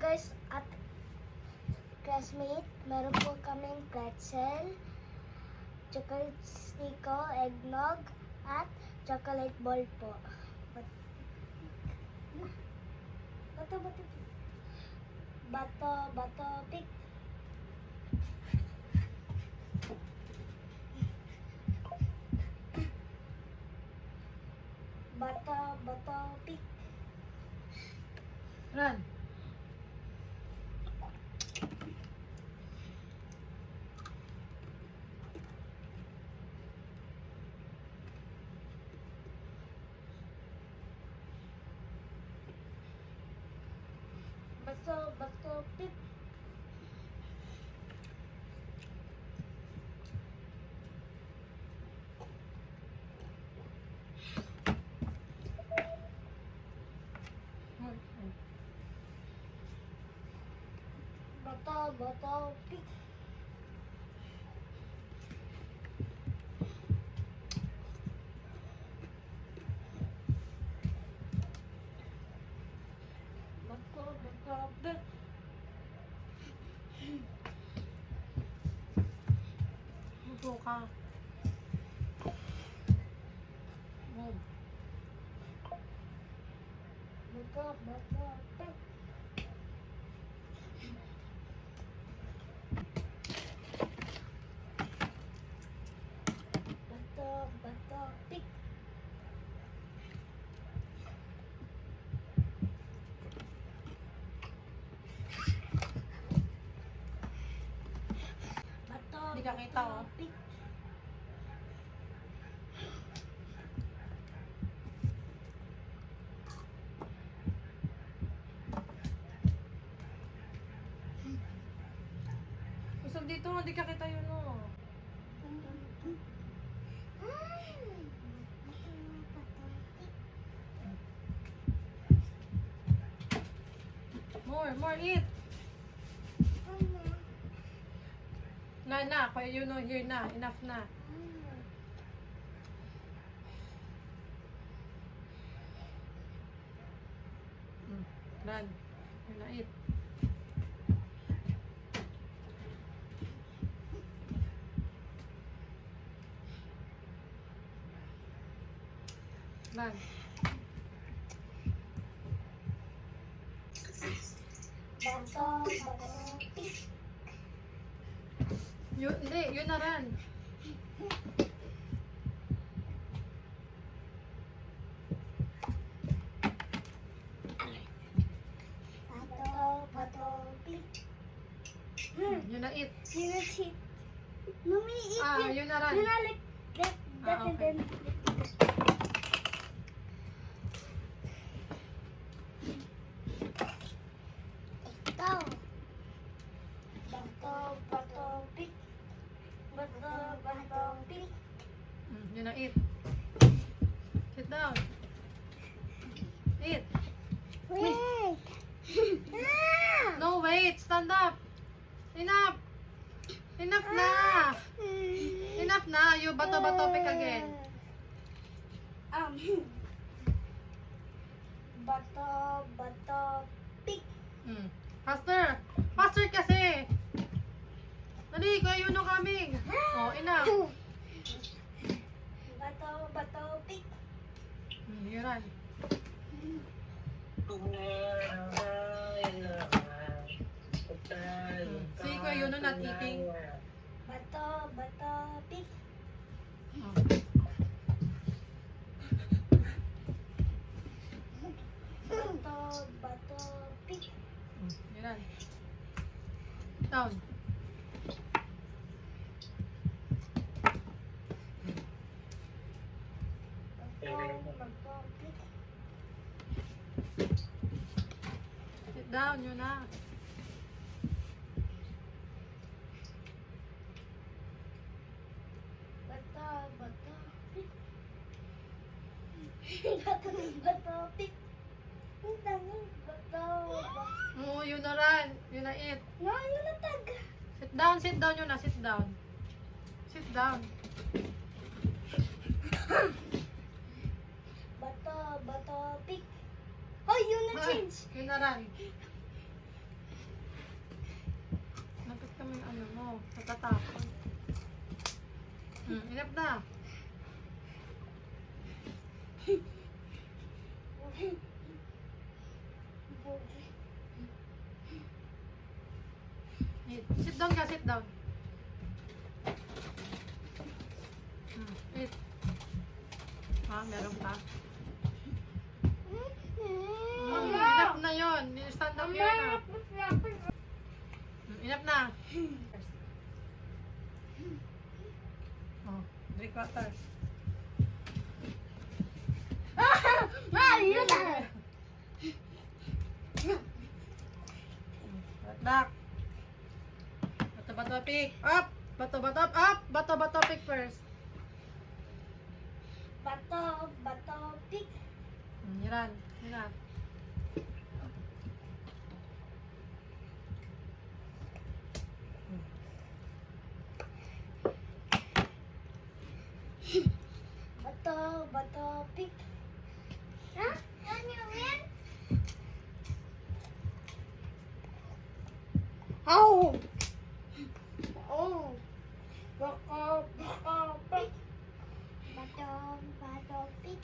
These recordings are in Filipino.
guys at classmate, meron po kaming pretzel, chocolate stico, eggnog, at chocolate ball po. Bato, pick. Bato, pick. Run. Bato, pick. Bato, pick. Bato, pick. Muto ka. Move. Bato, pick. Bato, pick. Hindi ka kita, oh. Pick. Usap dito, hindi ka kita yun, oh. More, eat. Na, kaya you know, here na, enough na. Done. Here na, eat. Done. Bato, pick. Hindi, yun na rin. Bato, pick. Yun na, eat. Hit. Mami, eat it. Yun na rin. Yun na, like, that and Okay. then. Ikaw. Bato, pick. Bato, pick. Yun na, eat. Sit down. Eat. Wait. No, wait. Stand up. Enough. Enough na. Enough na. You bato pick again. Bato, pick. Faster. Faster kasi. Dali, kaya yun ang coming. Oh, enough. Bato, pick. You run. See, kuya yun not eating. Bato, pick. Bato, pick. You run. Down. Bato, pick. Sit down, yun na. Bato, pick. Bato, pick. Bato. Oo, yun na run. Yun na eat. No, yun na tag. Sit down yun na, sit down. Sit down. Bato, pick. Oh, yun na change. Yun na run. Oh, natatapon. Enough na. Sit down ka, sit down. Eat. Meron pa. Enough na yun. Stand up yun na. Enough na. Drink water. Yun na. Back. Bato-bato pick. Up. Bato-bato up. Bato-bato pick first. Bato, pick. Yan. Yan. Bato, pick. Ha? Yan yung yan? Oh! Oh! Bato, pick. Bato, pick.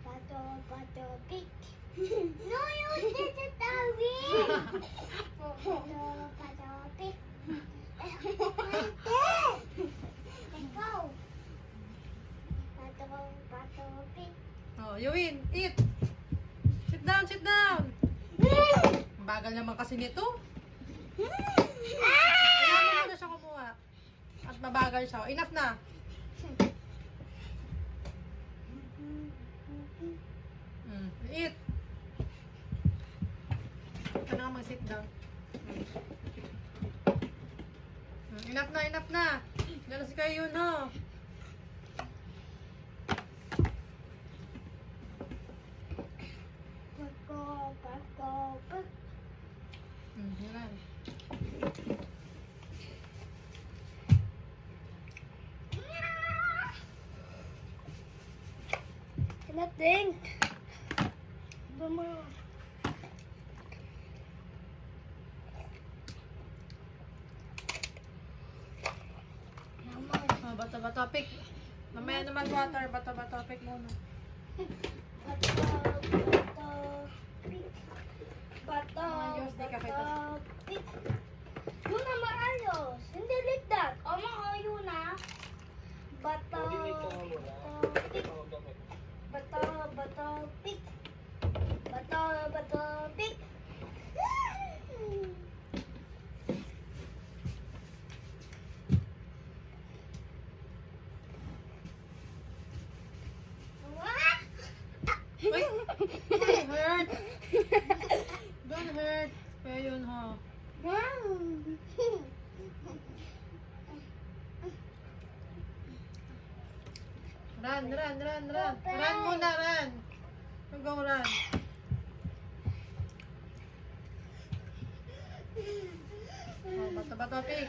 Bato, pick. No, you did it, Darwin! Bato, pick. Ikaw! Bato, pick. Oh, you win. Eat. Sit down, sit down. Ang bagal naman kasi nito. Kailangan mo na siya kumuha. At mabagal siya. Enough na. Eat. Ka na mag-sit down. Enough na, enough na. Gano'n si kayo, no? Bato, pick. Yan. Nothing. Mama. Oh, bato-bato pick. Mamaya naman water. Bato-bato pick muna. Bato, Ayos, di ka kita. pick. Yun na maayos. Hindi like that. O maayo na. Bato, pick. Bato, pick. Bato, pick. Uy! Hurt! Don't hurt. Kaya yun, ho. Run. Run muna, run. Go, run. Oh, bato-bato pick.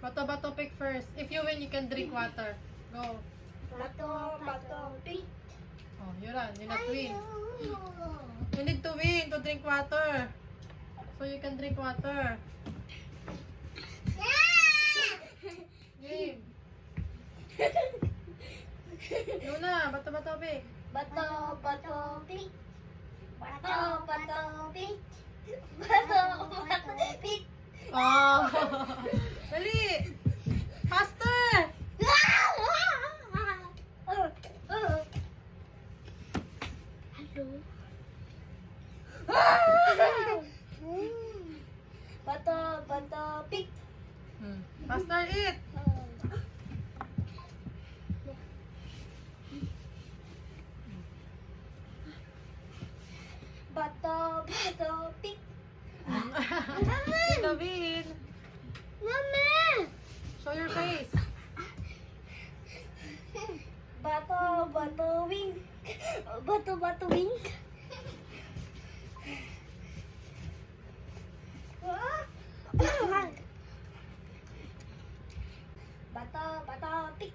Bato-bato pick first. If you win, you can drink water. Go. Bato, pick. Oh, you run. You not win. You need to win to drink water. So you can drink water. Game. Luna, bato-bato pick. Bato, pick. Bato, pick. Bato, pick. Oh. Dali. Faster. Hello. Bato, pick. Faster, eat. Bato, pick. David, Mama! show your face. Bato, wing. Bato, wing. Bato, pick.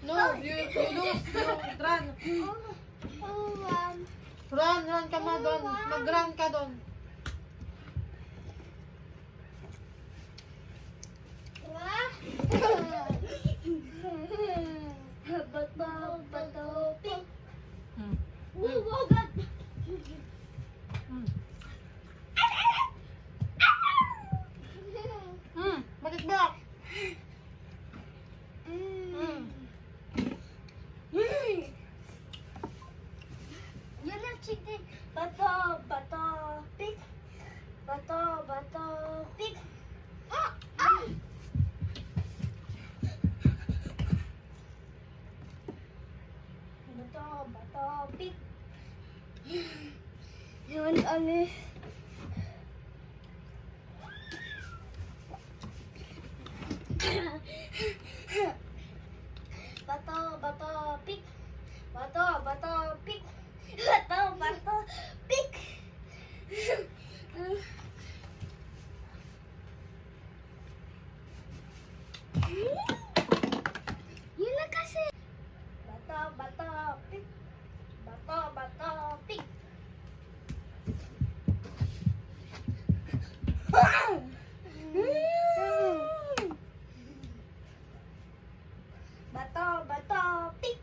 No, you lose. You run. Run ka na doon. Mag-run ka doon. Bato, pink. Hmm. Uwagat. Hmm. Bakit ba? Yun ang chicken. Bato, pink. Bato, pink. Ah! Bato, pink. Yun, ano? Bato, pink. Bato, pink. Bato, pink. Yun na kasi. Bato, pink. Bato, pink. Bato, pink.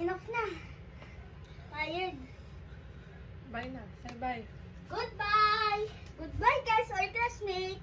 Enough na. Tired. Bye na. Say bye. Goodbye. Goodbye, guys, our classmate.